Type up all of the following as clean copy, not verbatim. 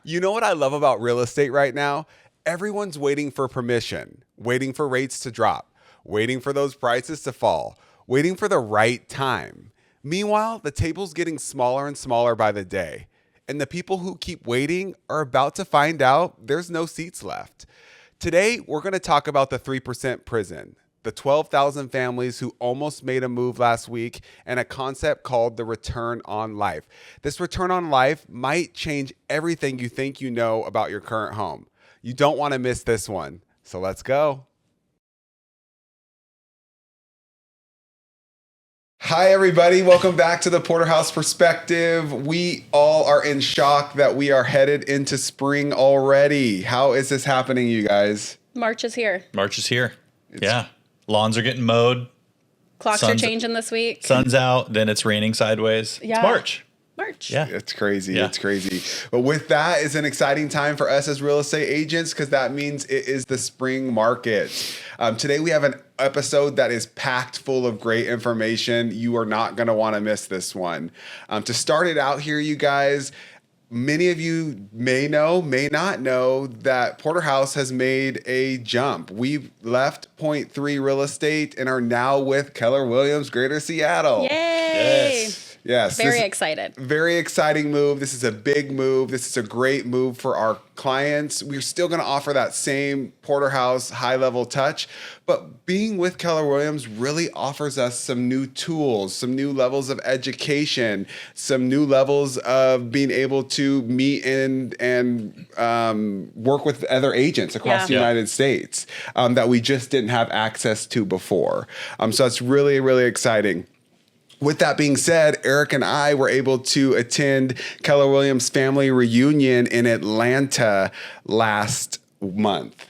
You know what I love about real estate right now? Everyone's waiting for permission, waiting for rates to drop, waiting for those prices to fall, waiting for the right time. Meanwhile, the table's getting smaller and smaller by the day. And the people who keep waiting are about to find out there's no seats left. Today, we're going to talk about the 3% prison, the 12,000 families who almost made a move last week, and a concept called the return on life. This return on life might change everything you think you know about your current home. You don't want to miss this one. So let's go. Hi, everybody. Welcome back to the Porterhouse Perspective. We all are in shock that we are headed into spring already. How is this happening, you guys? March is here. March is here. Yeah. Lawns are getting mowed. Clocks are changing this week. Sun's out. Then it's raining sideways. Yeah. It's March. Yeah. It's crazy. Yeah. It's crazy. But with that is an exciting time for us as real estate agents because that means it is the spring market. Today we have an episode that is packed full of great information. You are not going to want to miss this one. To start it out here, you guys, many of you may know, may not know that Porterhouse has made a jump. We've left Point 3 Real Estate and are now with Keller Williams Greater Seattle. Yay! Yes. Very excited. Very exciting move. This is a big move. This is a great move for our clients. We're still going to offer that same Porterhouse high-level touch, but being with Keller Williams really offers us some new tools, some new levels of education, some new levels of being able to meet and work with other agents across the United States that we just didn't have access to before. So that's really, really exciting. With that being said, Eric and I were able to attend Keller Williams family reunion in Atlanta last month.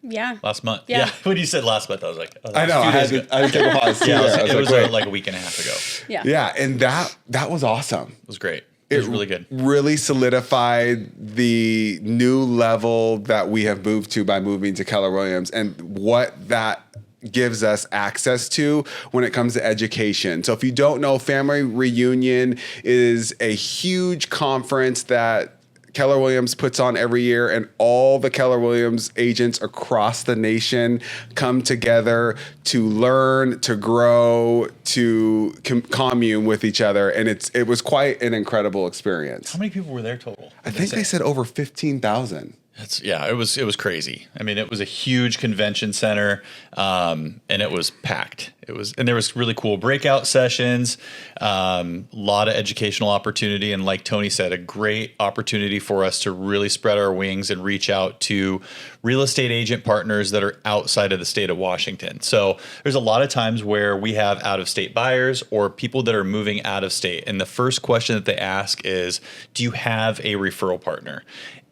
Yeah. Last month. Yeah. When you said last month, I was like, oh, I know. I had to take a pause. it was wait. like a week and a half ago. Yeah. Yeah, and that was awesome. It was great. It was really good. Really solidified the new level that we have moved to by moving to Keller Williams and what that gives us access to when it comes to education. So if you don't know, Family Reunion is a huge conference that Keller Williams puts on every year, and all the Keller Williams agents across the nation come together to learn, to grow, to commune with each other. And it was quite an incredible experience. How many people were there total? I think they said over 15,000. It was crazy. I mean, it was a huge convention center, and it was packed. And there was really cool breakout sessions, a lot of educational opportunity, and like Tony said, a great opportunity for us to really spread our wings and reach out to real estate agent partners that are outside of the state of Washington. So there's a lot of times where we have out-of-state buyers or people that are moving out of state, and the first question that they ask is, "Do you have a referral partner?"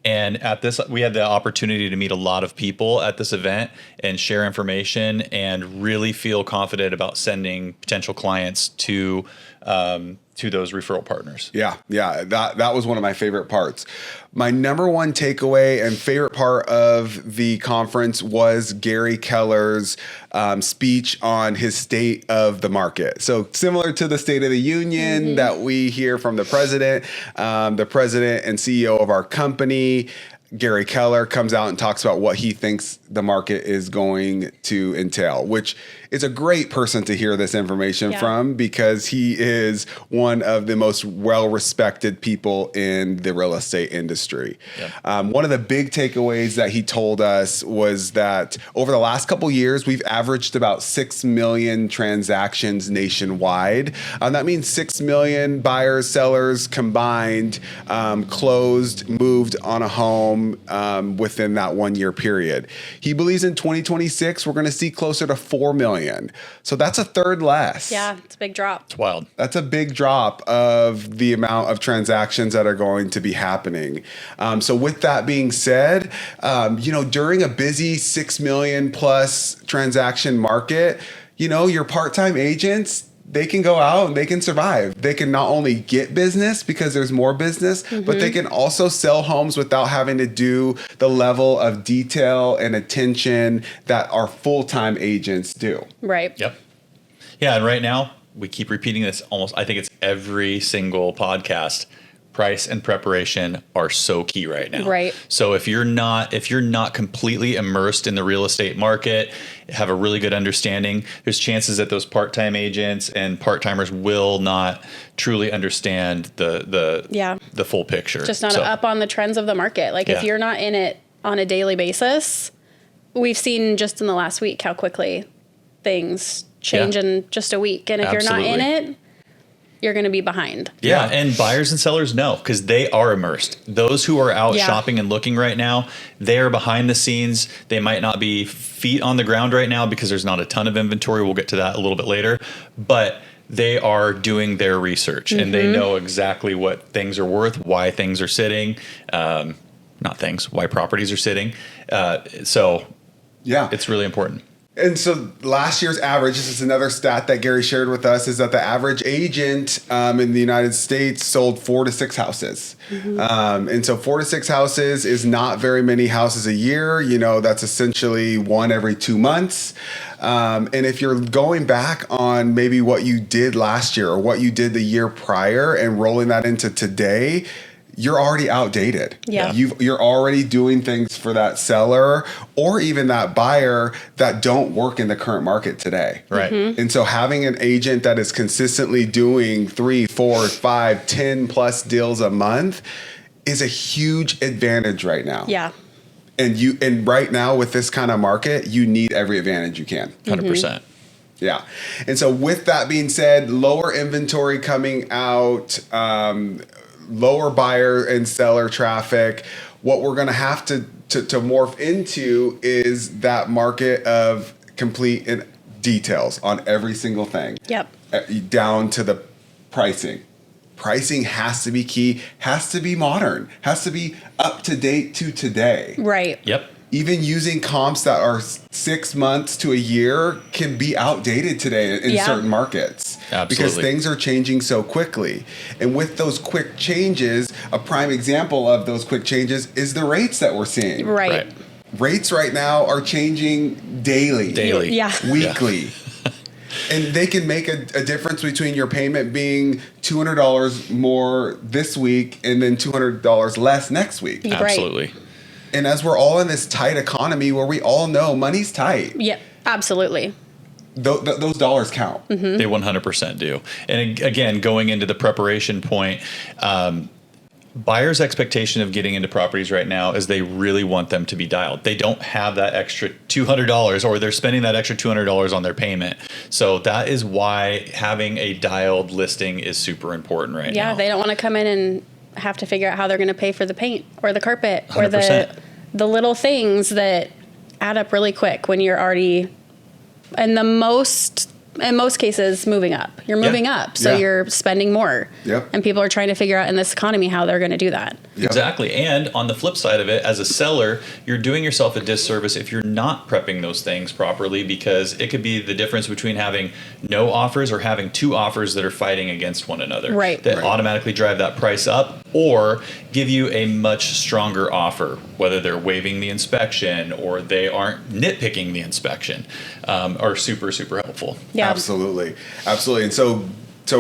And at this, we had the opportunity to meet a lot of people at this event and share information and really feel confident about sending potential clients to those referral partners. Yeah. That was one of my favorite parts. My number one takeaway and favorite part of the conference was Gary Keller's speech on his state of the market. So similar to the State of the Union that we hear from the president and CEO of our company, Gary Keller comes out and talks about what he thinks the market is going to entail, which is a great person to hear this information from because he is one of the most well-respected people in the real estate industry. One of the big takeaways that he told us was that over the last couple years, we've averaged about 6 million transactions nationwide. That means 6 million buyers, sellers combined, moved on a home within that 1 year period. He believes in 2026, we're going to see closer to 4 million. So that's a third less. Yeah, it's a big drop. It's wild. That's a big drop of the amount of transactions that are going to be happening. So with that being said, during a busy 6 million plus transaction market, your part-time agents, they can go out and they can survive. They can not only get business because there's more business, but they can also sell homes without having to do the level of detail and attention that our full-time agents do. Right. Yep. Yeah. And right now we keep repeating this I think it's every single podcast. price and preparation are so key right now. Right. So if you're not completely immersed in the real estate market, have a really good understanding, there's chances that those part-time agents and part-timers will not truly understand the full picture. Just not up on the trends of the market. Like if you're not in it on a daily basis, we've seen just in the last week how quickly things change in just a week. And if you're not in it, you're going to be behind. Yeah. And buyers and sellers know because they are immersed. Those who are out shopping and looking right now, they are behind the scenes. They might not be feet on the ground right now because there's not a ton of inventory. We'll get to that a little bit later. But they are doing their research and they know exactly what things are worth, why things are sitting, why properties are sitting. So it's really important. And so last year's average, this is another stat that Gary shared with us, is that the average agent in the United States sold 4 to 6 houses. And so 4 to 6 houses is not very many houses a year. You know, that's essentially one every 2 months. And if you're going back on maybe what you did last year or what you did the year prior and rolling that into today, you're already outdated. Yeah. You're already doing things for that seller or even that buyer that don't work in the current market today. Right. And so having an agent that is consistently doing 3, 4, 5, 10 plus deals a month is a huge advantage right now. Yeah. And right now with this kind of market, you need every advantage you can. 100%. Yeah. And so with that being said, lower inventory coming out, lower buyer and seller traffic. What we're going to have to morph into is that market of complete details on every single thing. Yep. Down to the pricing. Pricing has to be key, has to be modern, has to be up to date to today. Right. Yep. Even using comps that are 6 months to a year can be outdated today in certain markets. Absolutely. Because things are changing so quickly. And with those quick changes, a prime example of those quick changes is the rates that we're seeing. Right. Rates right now are changing daily. Yeah. Weekly. And they can make a difference between your payment being $200 more this week and then $200 less next week. Right. Absolutely. And as we're all in this tight economy where we all know money's tight. Yep. Absolutely. Those dollars count. They 100% do. And again, going into the preparation point, buyers' expectation of getting into properties right now is they really want them to be dialed. They don't have that extra $200 or they're spending that extra $200 on their payment. So that is why having a dialed listing is super important right now. Yeah. They don't want to come in and have to figure out how they're going to pay for the paint or the carpet 100%. or the little things that add up really quick when you're already in most cases moving up. You're moving up, so you're spending more. Yep. And people are trying to figure out in this economy how they're going to do that. Yep. Exactly. And on the flip side of it, as a seller, you're doing yourself a disservice if you're not prepping those things properly, because it could be the difference between having no offers or having 2 offers that are fighting against one another. Right. That automatically drive that price up or give you a much stronger offer, whether they're waiving the inspection or they aren't nitpicking the inspection, are super, super helpful. Yeah. Absolutely. And so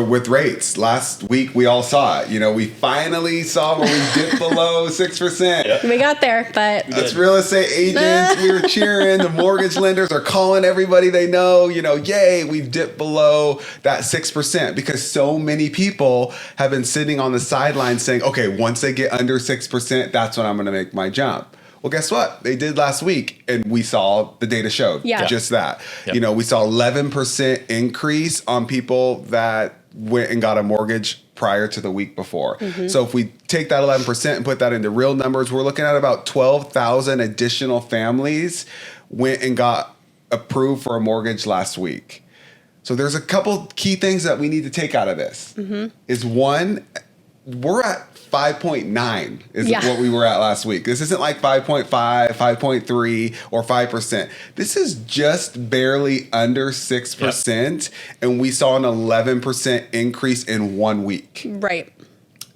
with rates, last week we all saw it. You know, we finally saw when we dipped below 6%. We got there, but Us real estate agents, we were cheering. The mortgage lenders are calling everybody they know, you know, yay, we've dipped below that 6% because so many people have been sitting on the sidelines saying, okay, once they get under 6%, that's when I'm going to make my jump. Well, guess what? They did last week, and we saw the data showed just that. Yep. You know, we saw 11% increase on people that went and got a mortgage prior to the week before. So if we take that 11% and put that into real numbers, we're looking at about 12,000 additional families went and got approved for a mortgage last week. So there's a couple key things that we need to take out of this. Is one, we're at 5.9 is what we were at last week. This isn't like 5.5, 5.3, or 5%. This is just barely under 6%, and we saw an 11% increase in 1 week. right.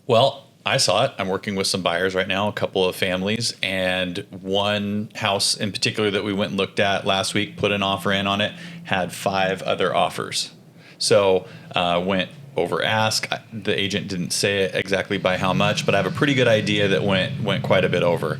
Well, I saw it. I'm working with some buyers right now, a couple of families, and one house in particular that we went and looked at last week, put an offer in on it, had 5 other offers. So went over ask. The agent didn't say it exactly by how much, but I have a pretty good idea that went quite a bit over.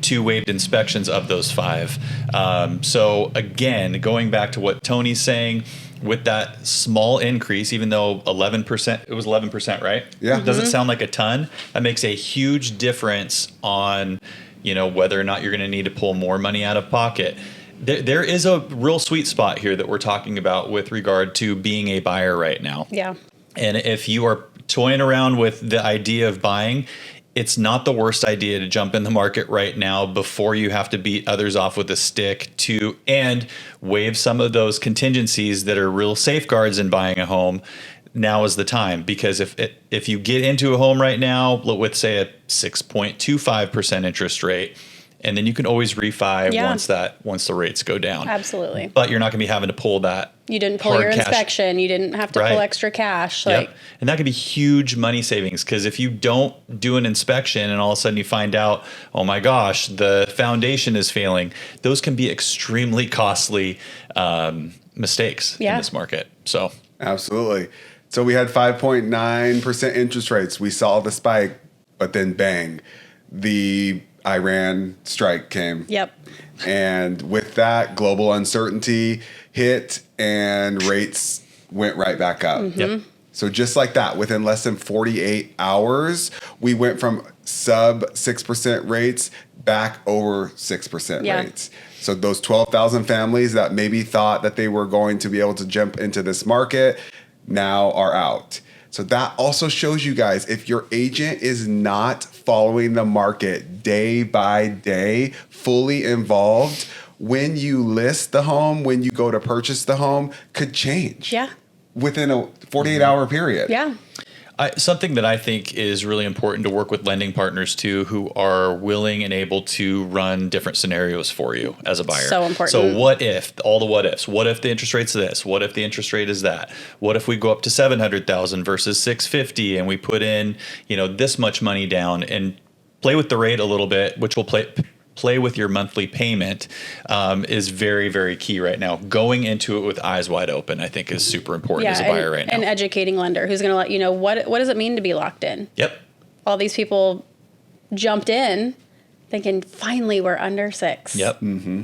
2 waived inspections of those 5. So again, going back to what Tony's saying, with that small increase, even though 11%, it was 11%, right? Yeah. Doesn't sound like a ton. That makes a huge difference on, whether or not you're going to need to pull more money out of pocket. There is a real sweet spot here that we're talking about with regard to being a buyer right now. Yeah. And if you are toying around with the idea of buying, it's not the worst idea to jump in the market right now before you have to beat others off with a stick and waive some of those contingencies that are real safeguards in buying a home. Now is the time, because if you get into a home right now with, say, a 6.25% interest rate, and then you can always refi once the rates go down. Absolutely. But you're not going to be having to pull that. You didn't pull your inspection. You didn't have to pull extra cash. Yep. And that could be huge money savings, because if you don't do an inspection and all of a sudden you find out, oh my gosh, the foundation is failing, those can be extremely costly mistakes in this market. So absolutely. So we had 5.9% interest rates. We saw the spike, but then bang, the Iran strike came. Yep. And with that, global uncertainty hit and rates went right back up. Mm-hmm. Yep. So just like that, within less than 48 hours, we went from sub 6% rates back over 6% rates. So those 12,000 families that maybe thought that they were going to be able to jump into this market now are out. So that also shows you guys, if your agent is not following the market day by day, fully involved, when you list the home, when you go to purchase the home, could change. Yeah. Within a 48-hour period. Yeah. Something that I think is really important to work with lending partners too, who are willing and able to run different scenarios for you as a buyer. So important. So what if, all the what ifs, what if the interest rate's this? What if the interest rate is that? What if we go up to 700,000 versus 650 and we put in, this much money down, and play with the rate a little bit, which will play with your monthly payment, is very, very key right now. Going into it with eyes wide open, I think, is super important as a buyer right now. And educating lender who's going to let you know what does it mean to be locked in. Yep. All these people jumped in thinking, finally, we're under 6. Yep. Mm-hmm.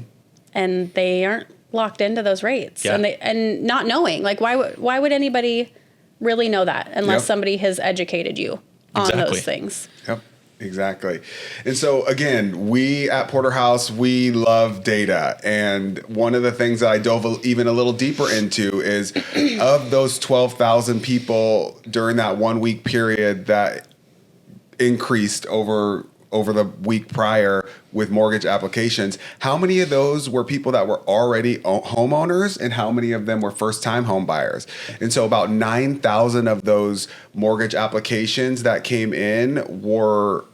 And they aren't locked into those rates. Yeah. And not knowing, like, why would anybody really know that unless somebody has educated you on those things? Yep. Exactly. And so again, we at Porterhouse, we love data. And one of the things that I dove even a little deeper into is of those 12,000 people during that 1 week period that increased over the week prior with mortgage applications, how many of those were people that were already homeowners and how many of them were first-time home buyers? And so about 9,000 of those mortgage applications that came in were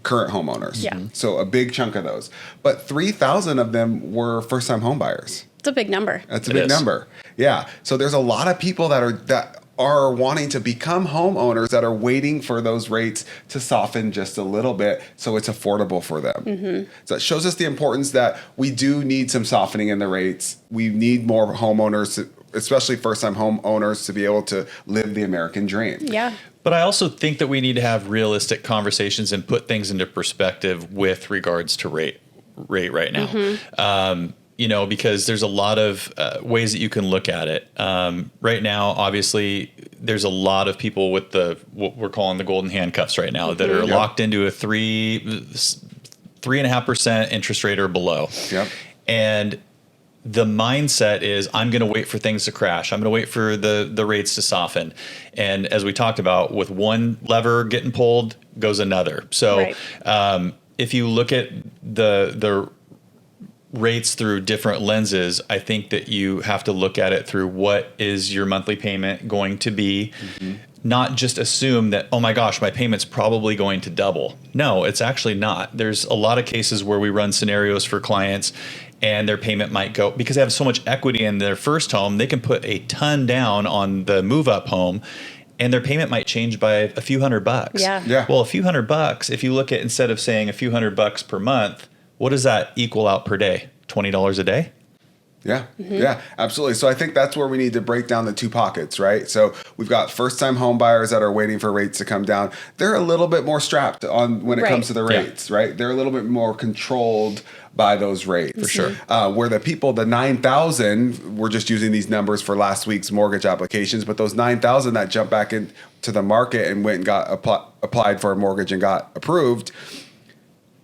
current homeowners. Yeah. So a big chunk of those. But 3,000 of them were first-time home buyers. It's a big number. That's a big number. Yeah. So there's a lot of people that are wanting to become homeowners that are waiting for those rates to soften just a little bit so it's affordable for them. Mm-hmm. So it shows us the importance that we do need some softening in the rates. We need more homeowners, especially first-time homeowners, to be able to live the American dream. Yeah. But I also think that we need to have realistic conversations and put things into perspective with regards to rate right now. Mm-hmm. Because there's a lot of ways that you can look at it. Right now, obviously, there's a lot of people with what we're calling the golden handcuffs right now that are locked into a 3.5% interest rate or below. Yep. And the mindset is, I'm going to wait for things to crash. I'm going to wait for the rates to soften. And as we talked about, with one lever getting pulled goes another. So if you look at the rates through different lenses, I think that you have to look at it through what is your monthly payment going to be. Mm-hmm. Not just assume that, oh my gosh, my payment's probably going to double. No, it's actually not. There's a lot of cases where we run scenarios for clients and their payment might go, because they have so much equity in their first home, they can put a ton down on the move up home and their payment might change by a few $100. Yeah. Well, a few $100, if you look at, instead of saying a few $100 per month, what does that equal out per day? $20 a day? Yeah, yeah, absolutely. So I think that's where we need to break down the two pockets, right? So we've got first-time home buyers that are waiting for rates to come down. They're a little bit more strapped on when it comes to the rates, right? They're a little bit more controlled by those rates. For sure. Where the people, the 9,000, we're just using these numbers for last week's mortgage applications, but those 9,000 that jumped back into the market and went and got applied for a mortgage and got approved,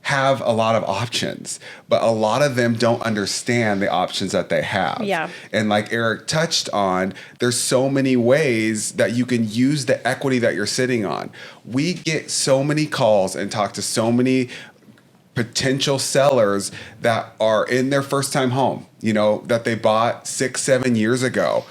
have a lot of options, but a lot of them don't understand the options that they have. Yeah. And like Eric touched on, there's so many ways that you can use the equity that you're sitting on. We get so many calls and talk to so many potential sellers that are in their first time home, that they bought 6-7 years ago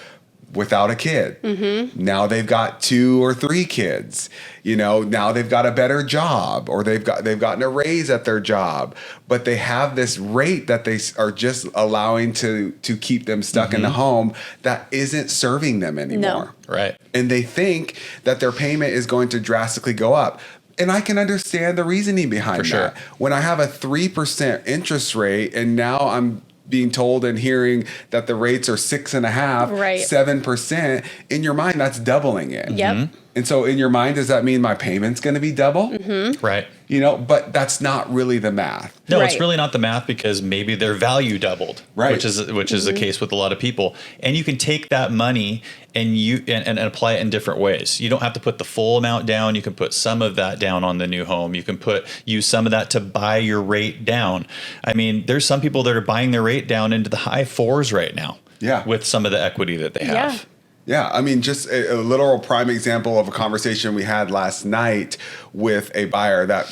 without a kid. Mm-hmm. Now they've got 2 or 3 kids. Now they've got a better job, or they've gotten a raise at their job, but they have this rate that they are just allowing to keep them stuck in the home that isn't serving them anymore. No. Right. And they think that their payment is going to drastically go up. And I can understand the reasoning behind that. When I have a 3% interest rate and now I'm being told and hearing that the rates are 6.5%, 7%, in your mind, that's doubling it. Yep. Mm-hmm. And so in your mind, does that mean my payment's going to be double? Mm-hmm. Right. But that's not really the math. No, it's really not the math, because maybe their value doubled, right? Which is the case with a lot of people. And you can take that money and apply it in different ways. You don't have to put the full amount down. You can put some of that down on the new home. You can use some of that to buy your rate down. I mean, there's some people that are buying their rate down into the high 4s right now. Yeah. With some of the equity that they have. Yeah. Yeah, I mean, just a literal prime example of a conversation we had last night with a buyer that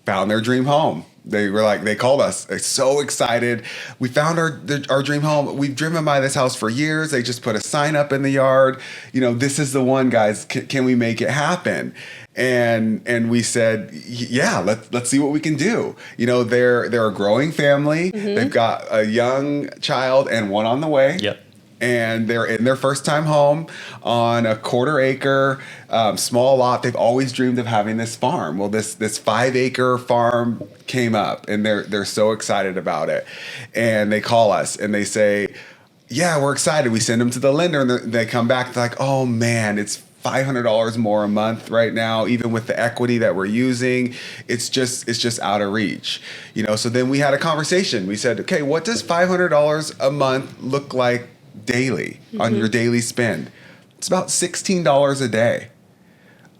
found their dream home. They called us. They're so excited. We found our dream home. We've driven by this house for years. They just put a sign up in the yard. This is the one, guys. Can we make it happen? And we said, yeah, let's see what we can do. They're a growing family. Mm-hmm. They've got a young child and one on the way. Yep. And they're in their first time home on a 1/4 acre small lot. They've always dreamed of having this farm. Well, this 5-acre farm came up, and they're so excited about it. And they call us and they say, yeah, we're excited. We send them to the lender, and they come back. They're like, oh man, it's $500 more a month right now, even with the equity that we're using. It's just out of reach. So then we had a conversation. We said, okay, what does $500 a month look like daily on your daily spend? It's about $16 a day.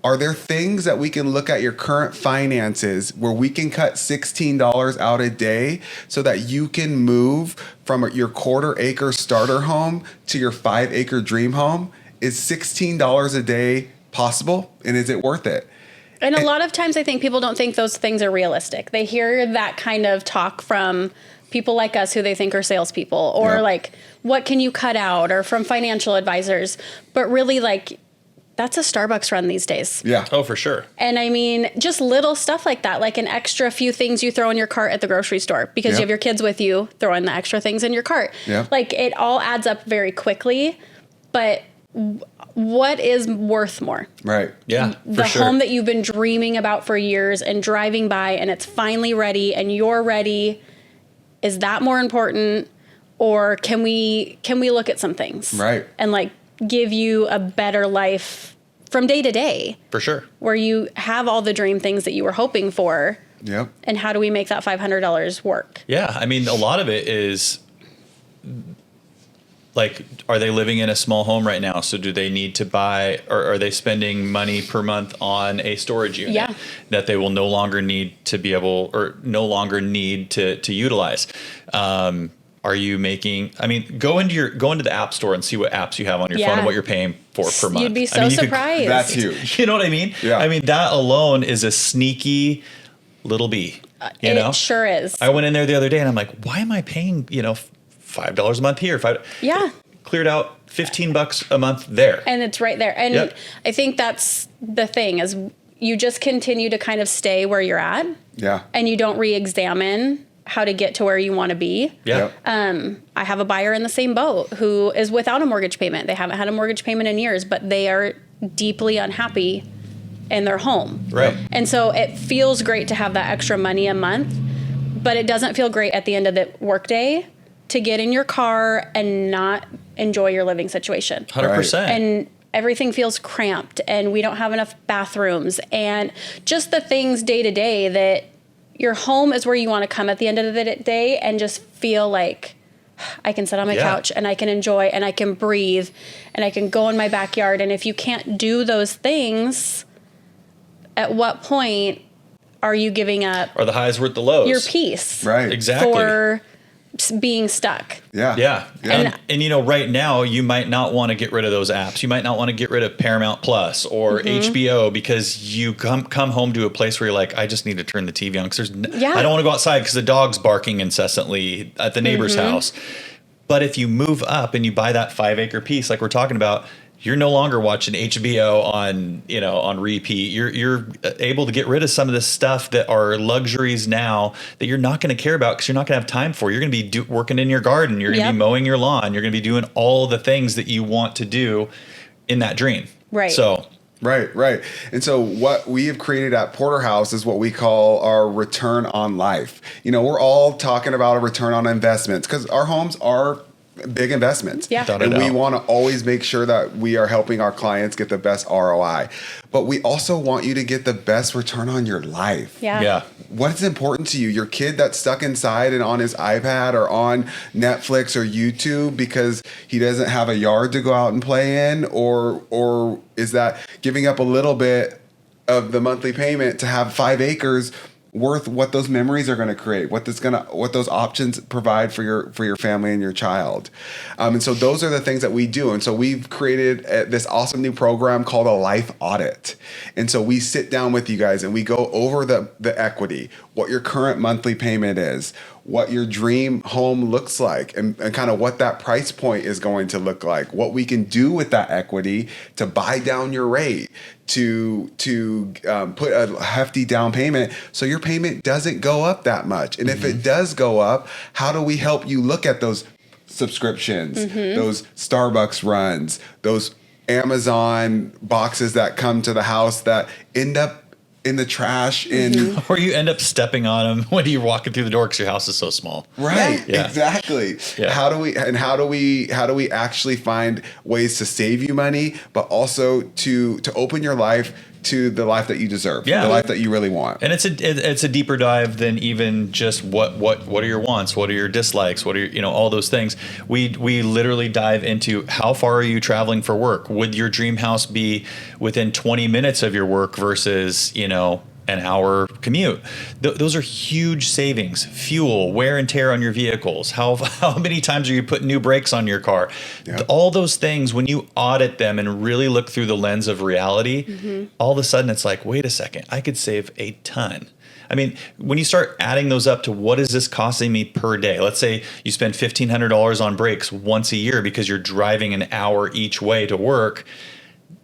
Are there things that we can look at your current finances where we can cut $16 out a day so that you can move from your 1/4 acre starter home to your 5-acre dream home? Is $16 a day possible, and is it worth it? And a lot of times I think people don't think those things are realistic. They hear that kind of talk from people like us who they think are salespeople, or like, what can you cut out, or from financial advisors. But really, like, that's a Starbucks run these days. Yeah. Oh, for sure. And I mean, just little stuff like that, like an extra few things you throw in your cart at the grocery store because you have your kids with you, throw in the extra things in your cart. Yeah. Like, it all adds up very quickly. But what is worth more? Right. Yeah. The home that you've been dreaming about for years and driving by, and it's finally ready and you're ready. Is that more important, or can we look at some things, right, and like give you a better life from day to day? For sure. Where you have all the dream things that you were hoping for. Yep. And how do we make that $500 work? Yeah, I mean, a lot of it is like, are they living in a small home right now? So do they need to buy, or are they spending money per month on a storage unit that they will no longer need to be able, or no longer need to utilize? Are you making, I mean, go into the app store and see what apps you have on your phone and what you're paying for per month. You'd be so surprised. That's huge. You know what I mean? Yeah. I mean, that alone is a sneaky little bee. It sure is. I went in there the other day and I'm like, why am I paying, $5 a month here? Cleared out $15 a month there. And it's right there. And I think that's the thing, is you just continue to kind of stay where you're at. Yeah. And you don't re-examine how to get to where you want to be. Yeah. I have a buyer in the same boat who is without a mortgage payment. They haven't had a mortgage payment in years, but they are deeply unhappy in their home. Right. And so it feels great to have that extra money a month, but it doesn't feel great at the end of the workday to get in your car and not enjoy your living situation. 100%. And everything feels cramped and we don't have enough bathrooms and just the things day to day that your home is where you want to come at the end of the day and just feel like I can sit on my couch and I can enjoy and I can breathe and I can go in my backyard. And if you can't do those things, at what point are you giving up? Are the highs worth the lows? Your peace. Right. Exactly. For being stuck. Yeah. And you know, right now you might not want to get rid of those apps. You might not want to get rid of Paramount Plus or HBO because you come home to a place where you're like, I just need to turn the TV on because I don't want to go outside because the dog's barking incessantly at the neighbor's house. But if you move up and you buy that 5-acre piece like we're talking about, you're no longer watching HBO on repeat. You're able to get rid of some of the stuff that are luxuries now that you're not going to care about because you're not going to have time for. You're going to be working in your garden. You're going to be mowing your lawn. You're going to be doing all the things that you want to do in that dream. Right. So. Right. And so what we have created at Porterhouse is what we call our return on life. You know, we're all talking about a return on investments because our homes are big investments. Yeah. And we want to always make sure that we are helping our clients get the best ROI. But we also want you to get the best return on your life. Yeah. What's important to you? Your kid that's stuck inside and on his iPad or on Netflix or YouTube because he doesn't have a yard to go out and play in? Or is that giving up a little bit of the monthly payment to have 5 acres worth what those memories are going to create, what those options provide for your family and your child. And so those are the things that we do. And so we've created this awesome new program called a life audit. And so we sit down with you guys and we go over the equity, what your current monthly payment is, what your dream home looks like, and kind of what that price point is going to look like, what we can do with that equity to buy down your rate, to put a hefty down payment so your payment doesn't go up that much. And if it does go up, how do we help you look at those subscriptions, those Starbucks runs, those Amazon boxes that come to the house that end up in the trash or you end up stepping on them when you're walking through the door because your house is so small. Right. Yeah. Exactly. Yeah. How do we actually find ways to save you money, but also to open your life to the life that you deserve, the life that you really want. And it's a deeper dive than even just what are your wants, what are your dislikes, what are your, all those things. We literally dive into how far are you traveling for work? Would your dream house be within 20 minutes of your work versus, an hour commute? Those are huge savings. Fuel, wear and tear on your vehicles. How many times are you putting new brakes on your car? Yeah. All those things, when you audit them and really look through the lens of reality, all of a sudden it's like, wait a second, I could save a ton. I mean, when you start adding those up to what is this costing me per day? Let's say you spend $1,500 on brakes once a year because you're driving an hour each way to work.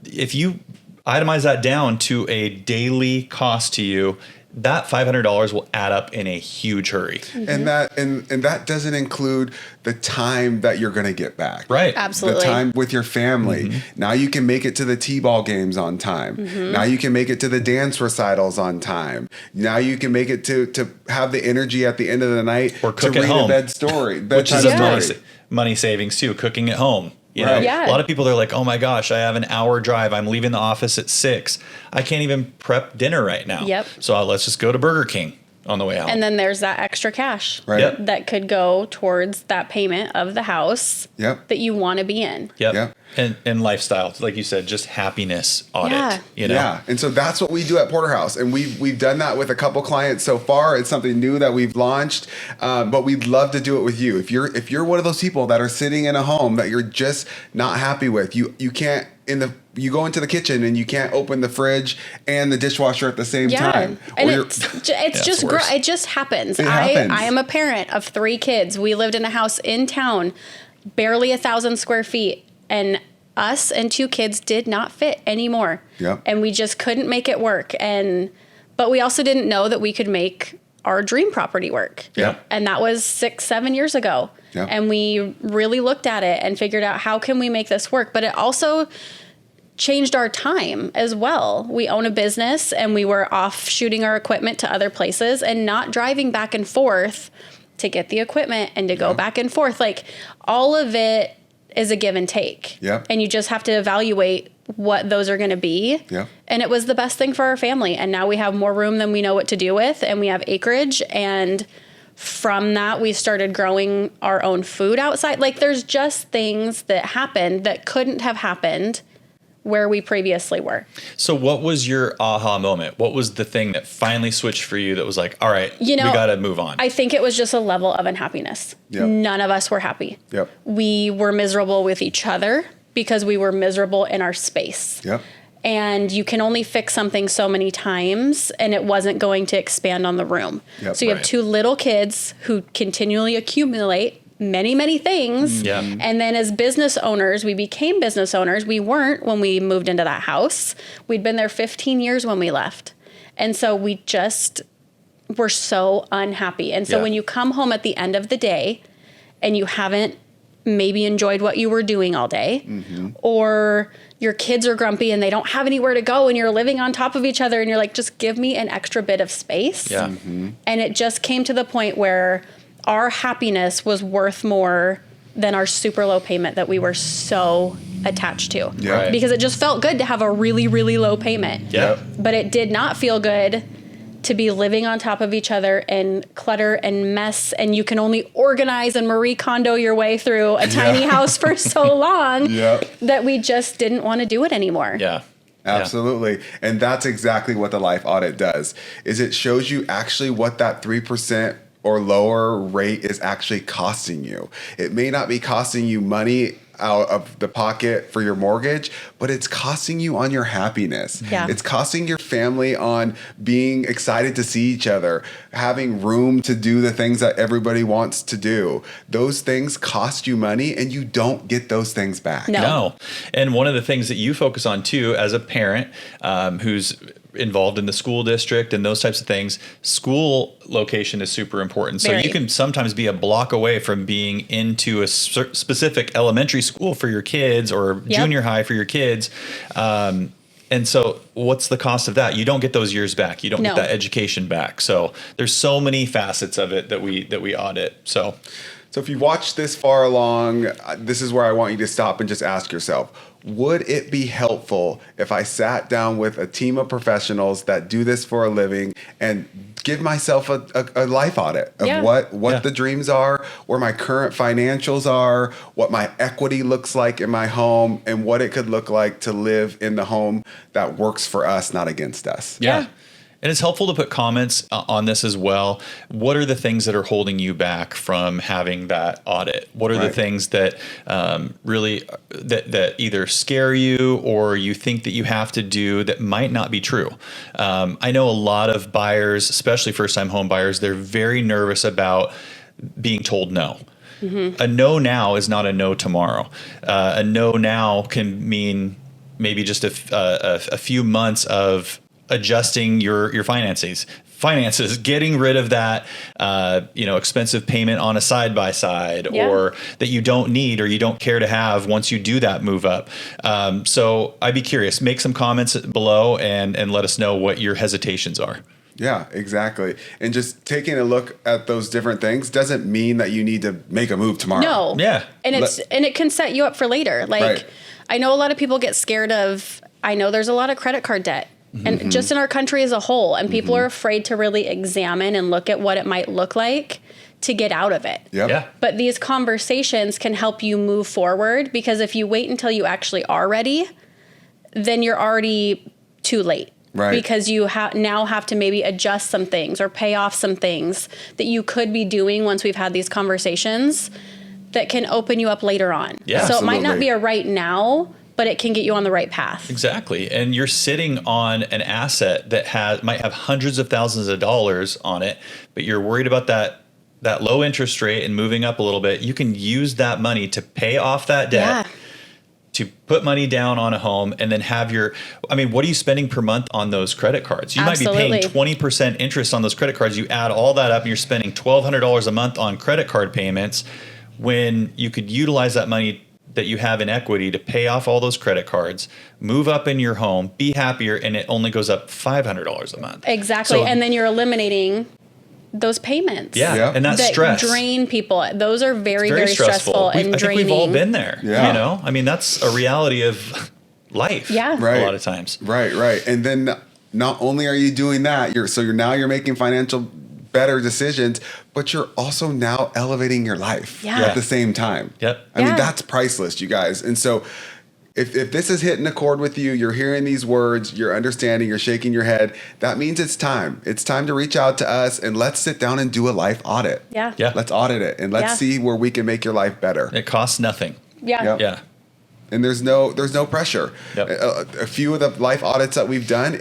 If you itemize that down to a daily cost to you, that $500 will add up in a huge hurry. And that doesn't include the time that you're going to get back. Right. Absolutely. The time with your family. Now you can make it to the T-ball games on time. Now you can make it to the dance recitals on time. Now you can make it to have the energy at the end of the night or cook to at read home, a bedtime which is story. money savings too, cooking at home. Right. A lot of people are like, oh my gosh, I have an hour drive. I'm leaving the office at 6. I can't even prep dinner right now. Yep. So let's just go to Burger King on the way out. And then there's that extra cash that could go towards that payment of the house that you want to be in. Yep. And lifestyle, like you said, just happiness audit. Yeah. And so that's what we do at Porterhouse. And we've done that with a couple clients so far. It's something new that we've launched, but we'd love to do it with you. If you're one of those people that are sitting in a home that you're just not happy with, you can't you go into the kitchen and you can't open the fridge and the dishwasher at the same time. And it's just it just happens. I am a parent of 3 kids. We lived in a house in town, barely 1,000 square feet, and us and 2 kids did not fit anymore. Yep. And we just couldn't make it work. But we also didn't know that we could make our dream property work. Yep. And that was 6-7 years ago. Yep. And we really looked at it and figured out how can we make this work. But it also changed our time as well. We own a business and we were off shooting our equipment to other places and not driving back and forth to get the equipment and to go back and forth. Like all of it is a give and take. Yep. And you just have to evaluate what those are going to be. Yeah. And it was the best thing for our family. And now we have more room than we know what to do with, and we have acreage. And from that, we started growing our own food outside. Like there's just things that happened that couldn't have happened where we previously were. So what was your aha moment? What was the thing that finally switched for you that was like, all right, we got to move on? I think it was just a level of unhappiness. Yep. None of us were happy. Yep. We were miserable with each other because we were miserable in our space. Yep. And you can only fix something so many times, and it wasn't going to expand on the room. Yep. So you have two little kids who continually accumulate many, many things. Yeah. And then as business owners, we became business owners. We weren't when we moved into that house. We'd been there 15 years when we left. And so we just were so unhappy. And so when you come home at the end of the day and you haven't maybe enjoyed what you were doing all day, or your kids are grumpy and they don't have anywhere to go and you're living on top of each other and you're like, just give me an extra bit of space. Yeah. And it just came to the point where our happiness was worth more than our super low payment that we were so attached to. Yeah. Right. Because it just felt good to have a really, really low payment. Yeah. But it did not feel good to be living on top of each other and clutter and mess, and you can only organize and Marie Kondo your way through a tiny house for so long that we just didn't want to do it anymore. Yeah. Absolutely. And that's exactly what the life audit does, is it shows you actually what that 3% or lower rate is actually costing you. It may not be costing you money out of the pocket for your mortgage, but it's costing you on your happiness. Yeah. It's costing your family on being excited to see each other, having room to do the things that everybody wants to do. Those things cost you money, and you don't get those things back. No. And one of the things that you focus on too, as a parent who's involved in the school district and those types of things, school location is super important. So you can sometimes be a block away from being into a specific elementary school for your kids or junior high for your kids. And so what's the cost of that? You don't get those years back. You don't get that education back. So there's so many facets of it that we audit. So if you watched this far along, this is where I want you to stop and just ask yourself, would it be helpful if I sat down with a team of professionals that do this for a living and give myself a life audit of what the dreams are, where my current financials are, what my equity looks like in my home, and what it could look like to live in the home that works for us, not against us? Yeah. And it's helpful to put comments on this as well. What are the things that are holding you back from having that audit? What are the things that really that either scare you or you think that you have to do that might not be true? I know a lot of buyers, especially first-time home buyers, they're very nervous about being told no. A no now is not a no tomorrow. A no now can mean maybe just a few months of adjusting your finances, getting rid of that, expensive payment on a side-by-side or that you don't need or you don't care to have once you do that move up. So I'd be curious, make some comments below and let us know what your hesitations are. Yeah, exactly. And just taking a look at those different things doesn't mean that you need to make a move tomorrow. No. Yeah. And it can set you up for later. Like I know a lot of people get scared of, I know there's a lot of credit card debt. And just in our country as a whole, and people are afraid to really examine and look at what it might look like to get out of it. Yep. Yeah. But these conversations can help you move forward, because if you wait until you actually are ready, then you're already too late. Right. Because you now have to maybe adjust some things or pay off some things that you could be doing once we've had these conversations that can open you up later on. Yeah, so it might not be a right now, but it can get you on the right path. Exactly. And you're sitting on an asset that might have hundreds of thousands of dollars on it, but you're worried about that low interest rate and moving up a little bit. You can use that money to pay off that debt, to put money down on a home, and then have what are you spending per month on those credit cards? You might be paying 20% interest on those credit cards. You add all that up and you're spending $1,200 a month on credit card payments, when you could utilize that money that you have in equity to pay off all those credit cards, move up in your home, be happier, and it only goes up $500 a month. Exactly. And then you're eliminating those payments. Yeah. And that's that stress. drain people. Those are very, very stressful and I draining. think we've all been there. Yeah. You know, I mean, that's a reality of life. Yeah. Right. A lot of times. Right. And then not only are you doing that, you're making financial better decisions, but you're also now elevating your life at the same time. Yep. I mean, that's priceless, you guys. And so if this is hitting a chord with you, you're hearing these words, you're understanding, you're shaking your head, that means it's time. It's time to reach out to us and let's sit down and do a life audit. Yeah. Let's audit it and let's see where we can make your life better. It costs nothing. Yeah. Yep. Yeah. And there's no pressure. Yep. A few of the life audits that we've done,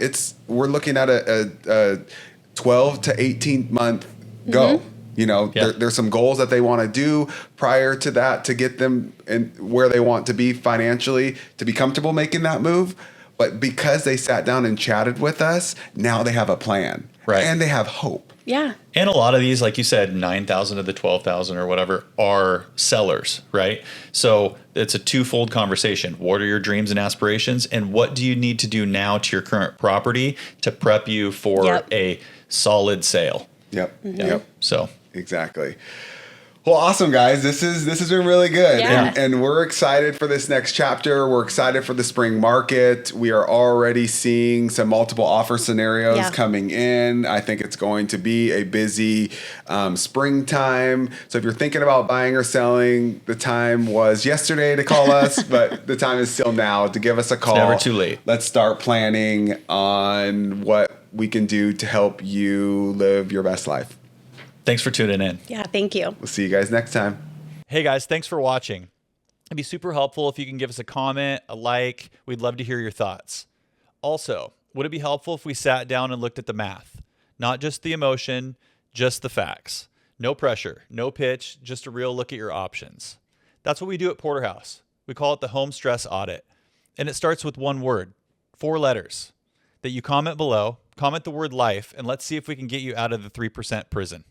we're looking at a 12 to 18 month go. You know, there's some goals that they want to do prior to that to get them in where they want to be financially to be comfortable making that move. But because they sat down and chatted with us, now they have a plan. Right. And they have hope. Yeah. And a lot of these, like you said, 9,000 of the 12,000 or whatever are sellers, right? So it's a twofold conversation. What are your dreams and aspirations? And what do you need to do now to your current property to prep you for a solid sale? Yep. So exactly. Well, awesome, guys. This has been really good. Yeah. And we're excited for this next chapter. We're excited for the spring market. We are already seeing some multiple offer scenarios coming in. I think it's going to be a busy springtime. So if you're thinking about buying or selling, the time was yesterday to call us, but the time is still now to give us a call. It's never too late. Let's start planning on what we can do to help you live your best life. thanks for tuning in. Yeah. Thank you. We'll see you guys next time. Hey guys, thanks for watching. It'd be super helpful if you can give us a comment, a like. We'd love to hear your thoughts. Also, would it be helpful if we sat down and looked at the math? Not just the emotion, just the facts. No pressure, no pitch, just a real look at your options. That's what we do at Porterhouse. We call it the Home Stress Audit. And it starts with one word, 4 letters, that you comment below, comment the word life, and let's see if we can get you out of the 3% prison.